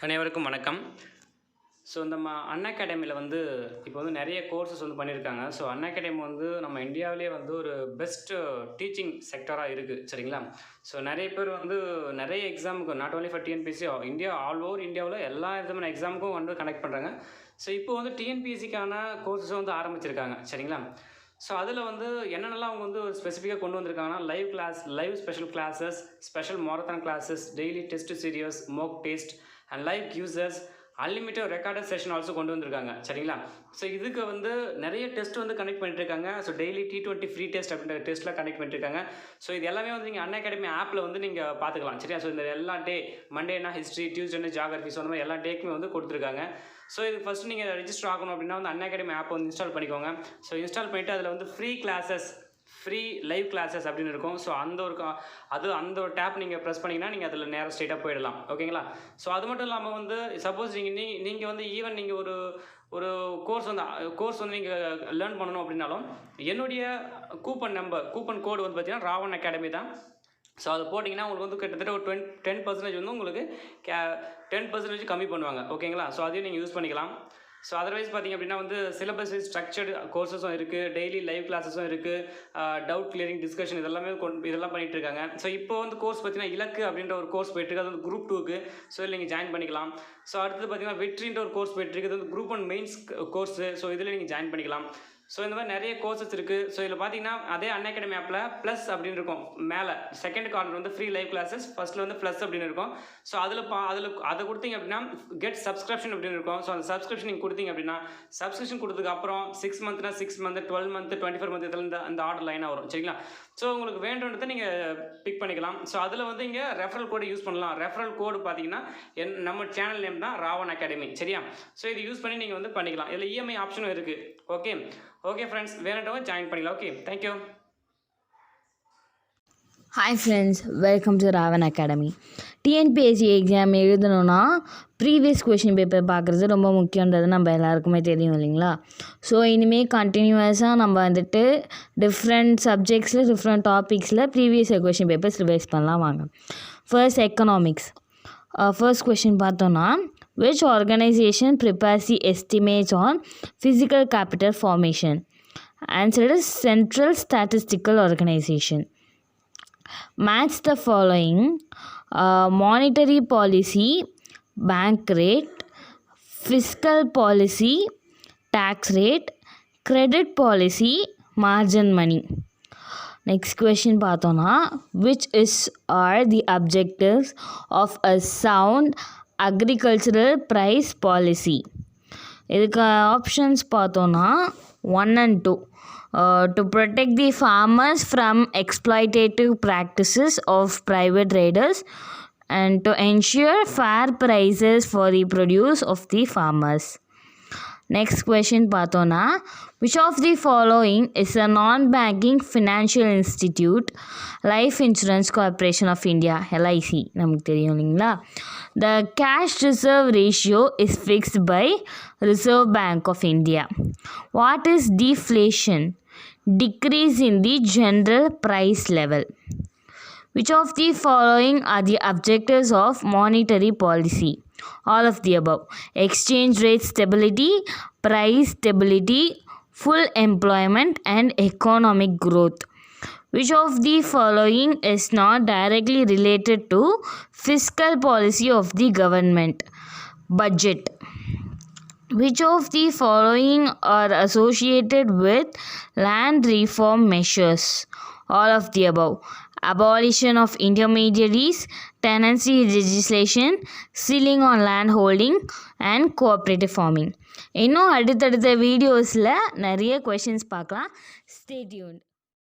அனைவருக்கும் வணக்கம். ஸோ நம்ம அன்அகாடமியில் இப்போ நிறைய கோர்சஸ் பண்ணியிருக்காங்க. ஸோ அன்அகாடமி நம்ம இந்தியாவிலே ஒரு பெஸ்ட் டீச்சிங் செக்டராக இருக்குது, சரிங்களா? ஸோ நிறைய பேர் நிறைய எக்ஸாமுக்கு not only for TNPSC, India all over இந்தியாவில் எல்லா விதமான எக்ஸாமுக்கும் கனெக்ட் பண்ணுறாங்க. ஸோ இப்போ டிஎன்பிஎஸ்சிக்கான கோர்சஸ் ஆரம்பிச்சிருக்காங்க, சரிங்களா? ஸோ அதில் என்னென்னலாம் அவங்க ஒரு ஸ்பெசிஃபிக்காக கொண்டு வந்திருக்காங்கன்னா, live special classes, special marathon classes, daily test series, mock test and live quizzes, unlimited recorded session also கொண்டு வந்திருக்காங்க, சரிங்களா? ஸோ இதுக்கு நிறைய டெஸ்ட் கனெக்ட் பண்ணிட்டுருக்காங்க. So daily T20 free test அப்படின்ற டெஸ்ட்லாம் கனெக்ட் பண்ணிட்டுருக்காங்க. ஸோ இது எல்லாமே நீங்கள் அன்அகாடமி ஆப்பில் நீங்கள் பார்த்துக்கலாம், சரியா? ஸோ இந்த எல்லா டே, மண்டேனா ஹிஸ்ட்ரி, டியூஸ்டேனா ஜியாகிரஃபி, ஸோ அந்த மாதிரி எல்லா டேக்குமே கொடுத்துருக்காங்க. ஸோ இது ஃபஸ்ட்டு நீங்கள் ரெஜிஸ்டர் ஆகணும் அப்படின்னா அன்அகாடமி ஆப் இன்ஸ்டால் பண்ணிக்கோங்க. ஸோ இன்ஸ்டால் பண்ணிவிட்டு அதில் free classes, free live classes அப்படின்னு இருக்கும். ஸோ அந்த ஒரு டேப் நீங்கள் ப்ரெஸ் பண்ணிங்கன்னா நீங்கள் அதில் நேராக ஸ்ட்ரெயிட்டாக போயிடலாம், ஓகேங்களா? ஸோ அது மட்டும் இல்லாமல் சப்போஸ் நீங்கள் ஈவன் நீங்கள் ஒரு கோர்ஸ் நீங்கள் லேர்ன் பண்ணணும் அப்படின்னாலும் என்னுடைய கூப்பன் கோடு பார்த்தீங்கன்னா ராவன் அகாடமி தான். ஸோ அது போட்டிங்கன்னா உங்களுக்கு கிட்டத்தட்ட ஒரு 10% உங்களுக்கு 10% கம்மி பண்ணுவாங்க, ஓகேங்களா? ஸோ அதையும் நீங்கள் யூஸ் பண்ணிக்கலாம். ஸோ அதர்வைஸ் பார்த்திங்க அப்படின்னா சிலபஸ் ஸ்ட்ரக்சர்டு கோர்சஸும் இருக்குது, டெய்லி லைவ் கிளாஸஸும் இருக்குது, டவுட் கிளியரிங் டிஸ்கஷன் இதெல்லாம் பண்ணிகிட்டு இருக்காங்க. ஸோ இப்போ கோர்ஸ் பார்த்தீங்கன்னா இலக்கு அப்படின்ற ஒரு கோர்ஸ் போயிட்டுருக்கு, அது Group-II. ஸோ இதில் நீங்கள் ஜாயின் பண்ணிக்கலாம். ஸோ அடுத்தது பார்த்தீங்கன்னா VETRIன்ற ஒரு கோர்ஸ் போயிட்டுருக்கு, அது Group-I Mains கோர்ஸு. ஸோ இதில் நீங்கள் ஜாயின் பண்ணிக்கலாம். ஸோ இந்த மாதிரி நிறைய கோர்சஸ் இருக்குது. ஸோ இதில் பார்த்தீங்கன்னா அதே அன்அகாடமி ஆப்பில் ப்ளஸ் அப்படின்னு இருக்கும், மேலே second corner free live classes, ஃபஸ்ட்டில் ப்ளஸ் அப்படின்னு இருக்கும். ஸோ அதை கொடுத்தீங்க அப்படின்னா கெட் சப்ஸ்கிரிப்ஷன் அப்படின்னு இருக்கும். ஸோ அந்த சப்ஸ்கிரிப்ஷன் நீங்கள் கொடுத்தீங்க அப்படின்னா சப்ஸ்கிரிப்ஷன் கொடுத்ததுக்கு அப்புறம் 6 மந்த்னா 6 மந்த், 12 மந்த், 24 மந்த் இதில் அந்த ஆர்டர் லைனாக வரும், சரிங்களா? ஸோ உங்களுக்கு வேண்டுன்றதை நீங்கள் பிக் பண்ணிக்கலாம். ஸோ அதில் இங்கே ரெஃபரல் கோடு யூஸ் பண்ணலாம். ரெஃபரல் கோடு பார்த்தீங்கன்னா நம்ம சேனல் நேம் தான் ராவன் அகாடமி, சரியா? ஸோ இது யூஸ் பண்ணி நீங்கள் பண்ணிக்கலாம். இதில் இஎம்ஐ ஆப்ஷனும் இருக்குது. ஓகே ஃப்ரெண்ட்ஸ், வேணுன்றவங்க ஜாயின் பண்ணிக்கலாம். Okay, thank you. Hi friends, welcome to Raavan academy. TNPSC exam எழுதணுன்னா ப்ரீவியஸ் கொஷின் பேப்பர் பார்க்குறது ரொம்ப முக்கியன்றது நம்ம எல்லாருக்குமே தெரியும் இல்லைங்களா? ஸோ இனிமேல் கண்டினியூஸாக நம்ம டிஃப்ரெண்ட் சப்ஜெக்ட்ஸில், டிஃப்ரெண்ட் டாபிக்ஸில் ப்ரீவியஸ் கொஷின் பேப்பர்ஸ் ரிவைஸ் பண்ணலாம் வாங்க. First economics. ஃபர்ஸ்ட் கொஷின் பார்த்தோன்னா, which organization prepares the estimates on physical capital formation? Answer is Central Statistical Organization. Match the following: monetary policy, bank rate, fiscal policy, tax rate, credit policy, margin money. Next question பார்த்தோன்னா, which are the objectives of a sound agricultural price policy? இதுக்கு options பார்த்தோன்னா 1 and 2. To protect the farmers from exploitative practices of private traders and to ensure fair prices for the produce of the farmers. Next question பார்த்தோன்னா, which of the following is a non-banking financial institute? Life Insurance Corporation of India, LIC, நமக்கு தெரியும் இல்லைங்களா? The cash reserve ratio is fixed by Reserve Bank of India. What is deflation? Decrease in the general price level. Which of the following are the objectives of monetary policy? All of the above. Exchange rate stability, price stability, full employment and economic growth. Which of the following is not directly related to fiscal policy of the government? Budget. Which of the following are associated with land reform measures? All of the above. Abolition of intermediaries, tenancy legislation, ceiling on land holding and cooperative farming. இன்னும் அடுத்தடுத்த வீடியோஸில் நிறைய questions பார்க்கலாம். Stay tuned.